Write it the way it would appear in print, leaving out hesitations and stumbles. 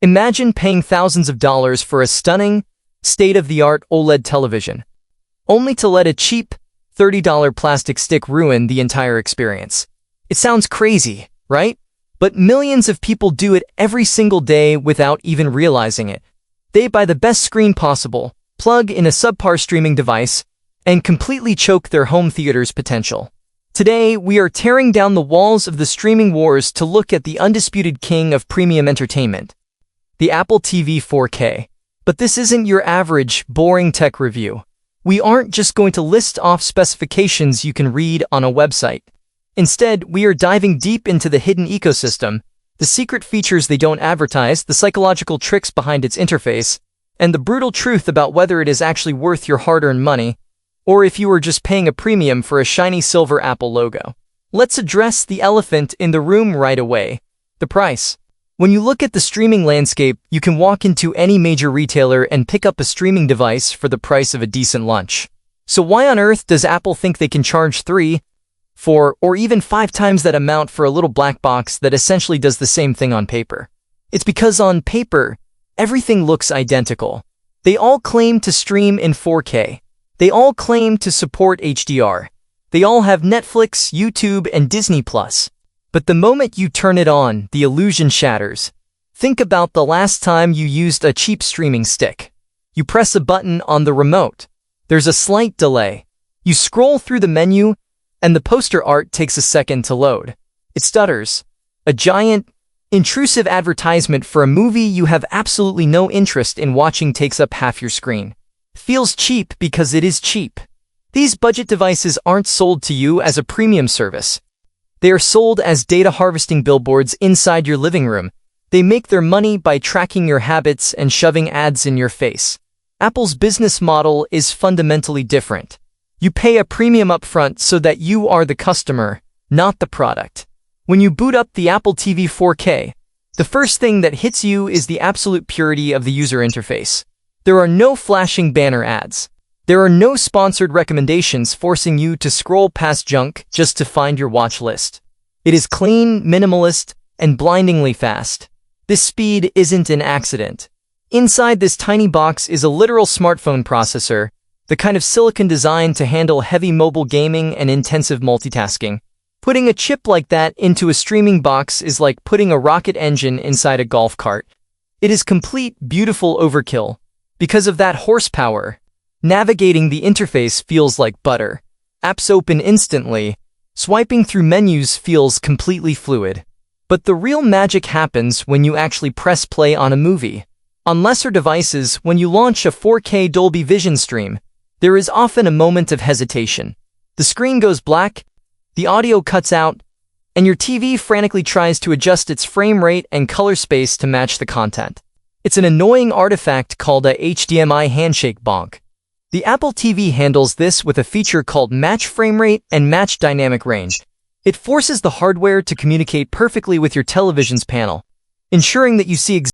Imagine paying thousands of dollars for a stunning, state-of-the-art OLED television, only to let a cheap, $30 plastic stick ruin the entire experience. It sounds crazy, right? But millions of people do it every single day without even realizing it. They buy the best screen possible, plug in a subpar streaming device, and completely choke their home theater's potential. Today, we are tearing down the walls of the streaming wars to look at the undisputed king of premium entertainment, the Apple TV 4K. But this isn't your average, boring tech review. We aren't just going to list off specifications you can read on a website. Instead, we are diving deep into the hidden ecosystem, the secret features they don't advertise, the psychological tricks behind its interface, and the brutal truth about whether it is actually worth your hard-earned money, or if you are just paying a premium for a shiny silver Apple logo. Let's address the elephant in the room right away: the price. When you look at the streaming landscape, you can walk into any major retailer and pick up a streaming device for the price of a decent lunch. So why on earth does Apple think they can charge 3, 4, or even 5 times that amount for a little black box that essentially does the same thing on paper? It's because on paper, everything looks identical. They all claim to stream in 4K. They all claim to support HDR. They all have Netflix, YouTube, and Disney+. But the moment you turn it on, the illusion shatters. Think about the last time you used a cheap streaming stick. You press a button on the remote. There's a slight delay. You scroll through the menu, and the poster art takes a second to load. It stutters. A giant, intrusive advertisement for a movie you have absolutely no interest in watching takes up half your screen. Feels cheap because it is cheap. These budget devices aren't sold to you as a premium service. They are sold as data harvesting billboards inside your living room. They make their money by tracking your habits and shoving ads in your face. Apple's business model is fundamentally different. You pay a premium upfront so that you are the customer, not the product. When you boot up the Apple TV 4K, the first thing that hits you is the absolute purity of the user interface. There are no flashing banner ads. There are no sponsored recommendations forcing you to scroll past junk just to find your watch list. It is clean, minimalist, and blindingly fast. This speed isn't an accident. Inside this tiny box is a literal smartphone processor, the kind of silicon designed to handle heavy mobile gaming and intensive multitasking. Putting a chip like that into a streaming box is like putting a rocket engine inside a golf cart. It is complete, beautiful overkill. Because of that horsepower, navigating the interface feels like butter. Apps open instantly. Swiping through menus feels completely fluid. But the real magic happens when you actually press play on a movie. On lesser devices, when you launch a 4K Dolby Vision stream, there is often a moment of hesitation. The screen goes black, the audio cuts out, and your TV frantically tries to adjust its frame rate and color space to match the content. It's an annoying artifact called a HDMI handshake bonk. The Apple TV handles this with a feature called Match Frame Rate and Match Dynamic Range. It forces the hardware to communicate perfectly with your television's panel, ensuring that you see exactly